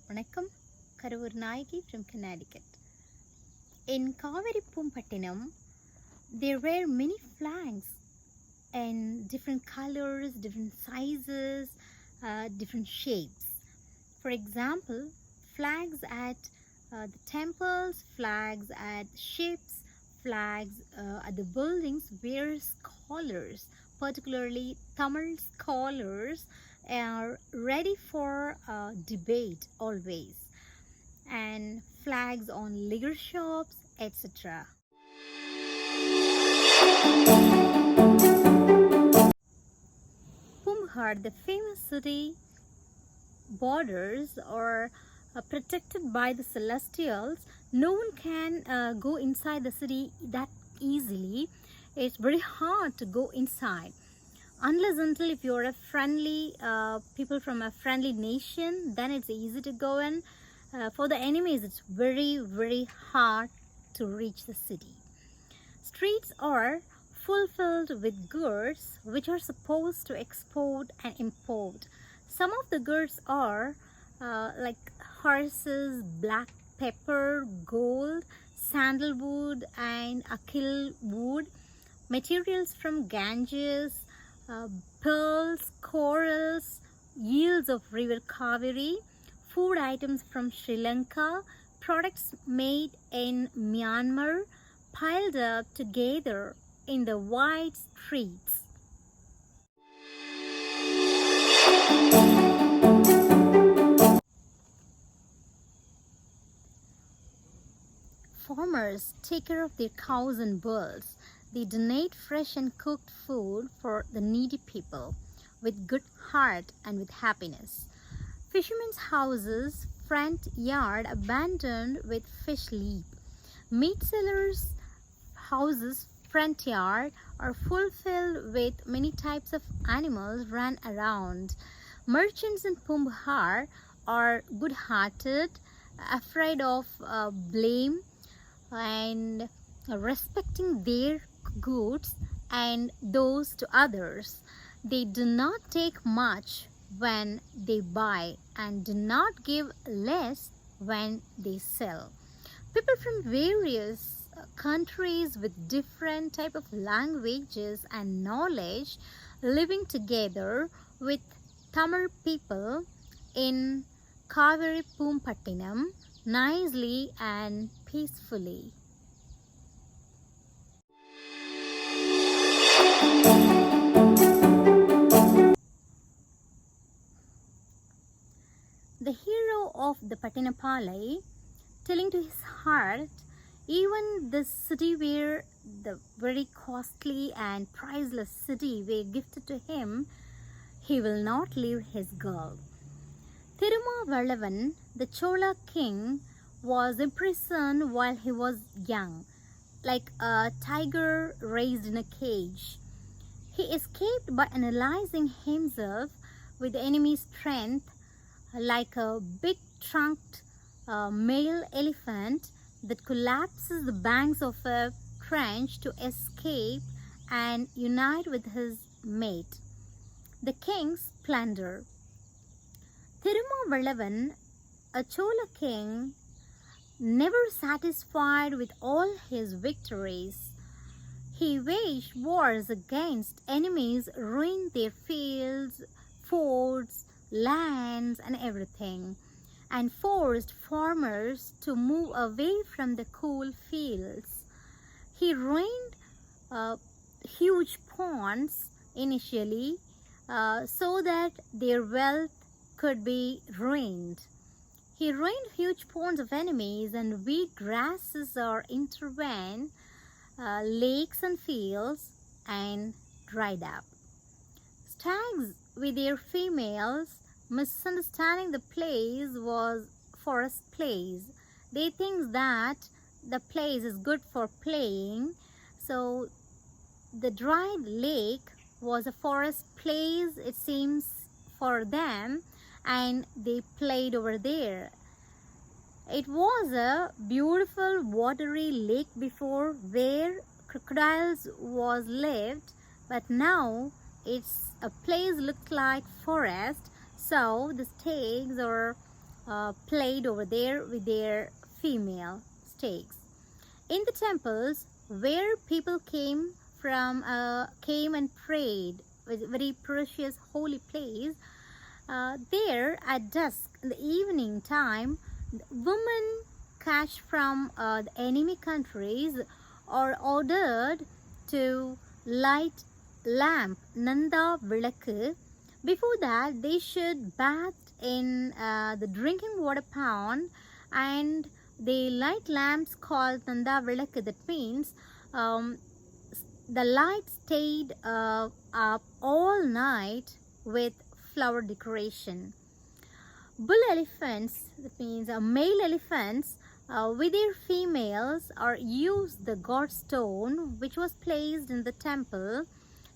Vanakkam, Karur Nayagi from Connecticut. In Kaveri Pattinam, there were many flags in different colors, different sizes, different shapes. For example, flags at the temples, flags at ships, flags at the buildings where scholars, particularly Tamil scholars, are ready for debate always, and flags on liquor shops, etc. Pumbhar, the famous city, borders are protected by the celestials. No one can go inside the city that easily. It's very hard to go inside unless until if you're a friendly people from a friendly nation, then it's easy to go in. For the enemies, it's very hard to reach the city. Streets are fulfilled with goods which are supposed to export and import. Some of the goods are like horses, black pepper, gold, sandalwood and akil wood, materials from Ganges, pearls, corals, yields of river Kaveri, food items from Sri Lanka, products made in Myanmar, piled up together in the wide streets. Farmers take care of their cows and bulls. They donate fresh and cooked food for the needy people with good heart and with happiness. Fishermen's houses, front yard abandoned with fish leap. Meat sellers' houses, front yard are fulfilled with many types of animals run around. Merchants in Pumbhar are good-hearted, afraid of blame, and respecting their goods and those to others. They do not take much when they buy and do not give less when they sell. People from various countries with different type of languages and knowledge living together with Tamil people in Kaveri Pattinam nicely and peacefully. The hero of the Pattinappaalai, telling to his heart, even this city where the very costly and priceless city were gifted to him, he will not leave his girl. Tirumavalavan, the Chola king, was imprisoned while he was young, like a tiger raised in a cage. He escaped by analyzing himself with the enemy's strength, like a big trunked male elephant that collapses the banks of a trench to escape and unite with his mate. The king's plunder. Tirumavalavan, a Chola king, never satisfied with all his victories. He waged wars against enemies, ruined their fields, forts, lands and everything, and forced farmers to move away from the cool fields. He ruined huge ponds initially so that their wealth could be ruined. He ruined huge ponds of enemies, and weed grasses are intervened, lakes and fields and dried up. Stags with their females, misunderstanding the place was forest place. They think that the place is good for playing, so the dried lake was a forest place, it seems, for them, and they played over there. It was a beautiful watery lake before where crocodiles was lived, but now it's a place looked like forest, so the stags or played over there with their female stakes. In the temples where people came and prayed, with very precious holy place, there at dusk in the evening time, women catch from the enemy countries are ordered to light lamp Nanda Vilakku. Before that, they should bath in the drinking water pond, and they light lamps called Nanda Vilakku. That means um, the light stayed up all night with flower decoration. Bull elephants, that means male elephants, with their females are used the god stone which was placed in the temple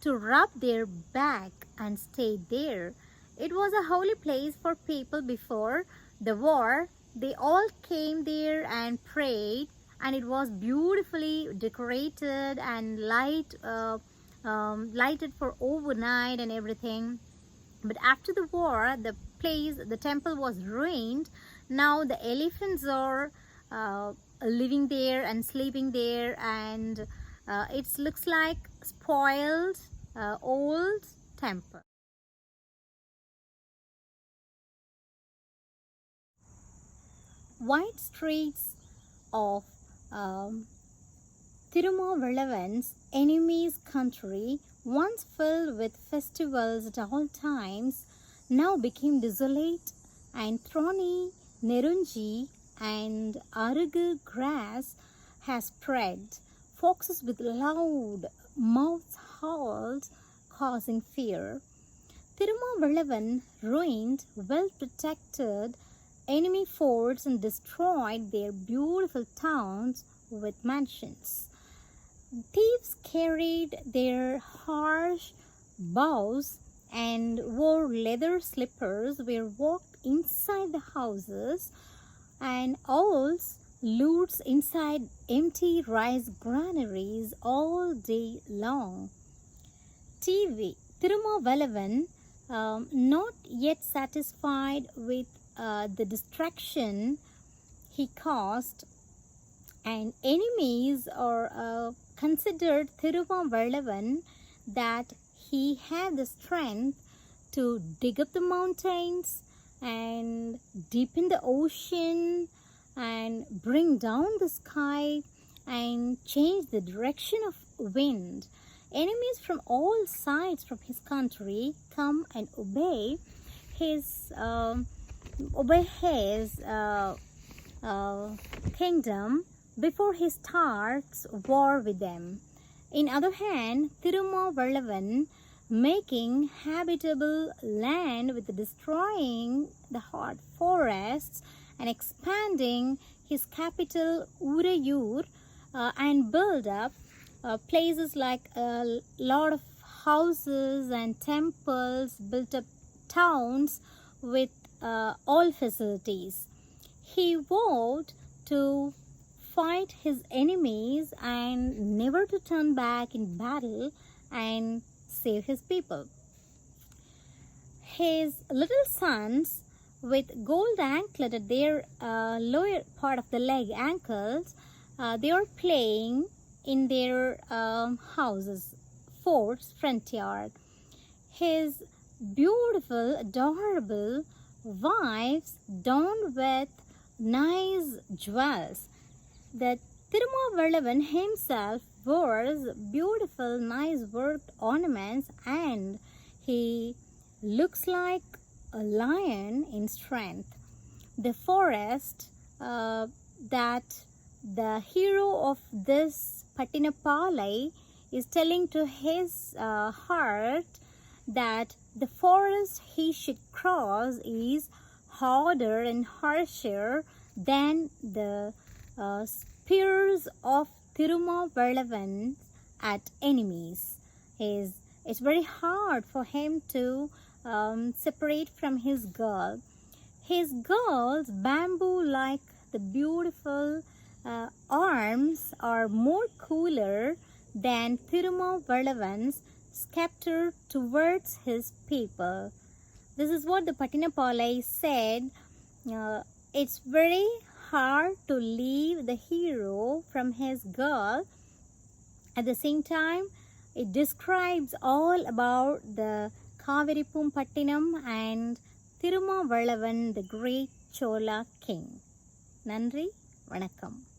to rub their back and stay there. It was a holy place for people before the war. They all came there and prayed, and it was beautifully decorated and lighted for overnight and everything. But after the war, the temple was ruined. Now the elephants are living there and sleeping there, and it looks like spoiled old temple. Wide streets of Tirumavalavan's enemy's country, once filled with festivals at all times, now became desolate, and thorny Nerunji and Arugu grass has spread. Foxes with loud mouths howled, causing fear. Tirumavalavan ruined well-protected enemy forts and destroyed their beautiful towns with mansions. Thieves carried their harsh bows and wore leather slippers, were walked inside the houses, and owls loots inside empty rice granaries all day long. Tirumavalavan, not yet satisfied with the destruction he caused, and enemies are considered Tirumavalavan that he had the strength to dig up the mountains and deepen the ocean and bring down the sky and change the direction of wind. Enemies from all sides from his country come and obey his kingdom before he starts war with them. In other hand, Tirumavalavan, making habitable land with destroying the hot forests and expanding his capital Urayur, and build up places like a lot of houses and temples, built up towns with all facilities. He vowed to fight his enemies and never to turn back in battle and save his people. His little sons, with gold anklet at their lower part of the leg ankles, they are playing in their houses, forts, front yard. His beautiful, adorable wives adorned with nice jewels. The Tirumavalavan himself wears beautiful, nice worked ornaments, and he looks like a lion in strength. The forest that the hero of this Pattinappaalai is telling to his heart that the forest he should cross is harder and harsher than the spears of Tirumavalavan at enemies. It's very hard for him to separate from his girl. His girl's bamboo-like the beautiful arms are more cooler than Tirumavalavan's scepter towards his people. This is what the Pattinappaalai said It's very hard to leave the hero from his girl. At the same time, it describes all about the Kaviripum Pattinam and Thirumavalavan, the great Chola king. Nandri, Vanakkam.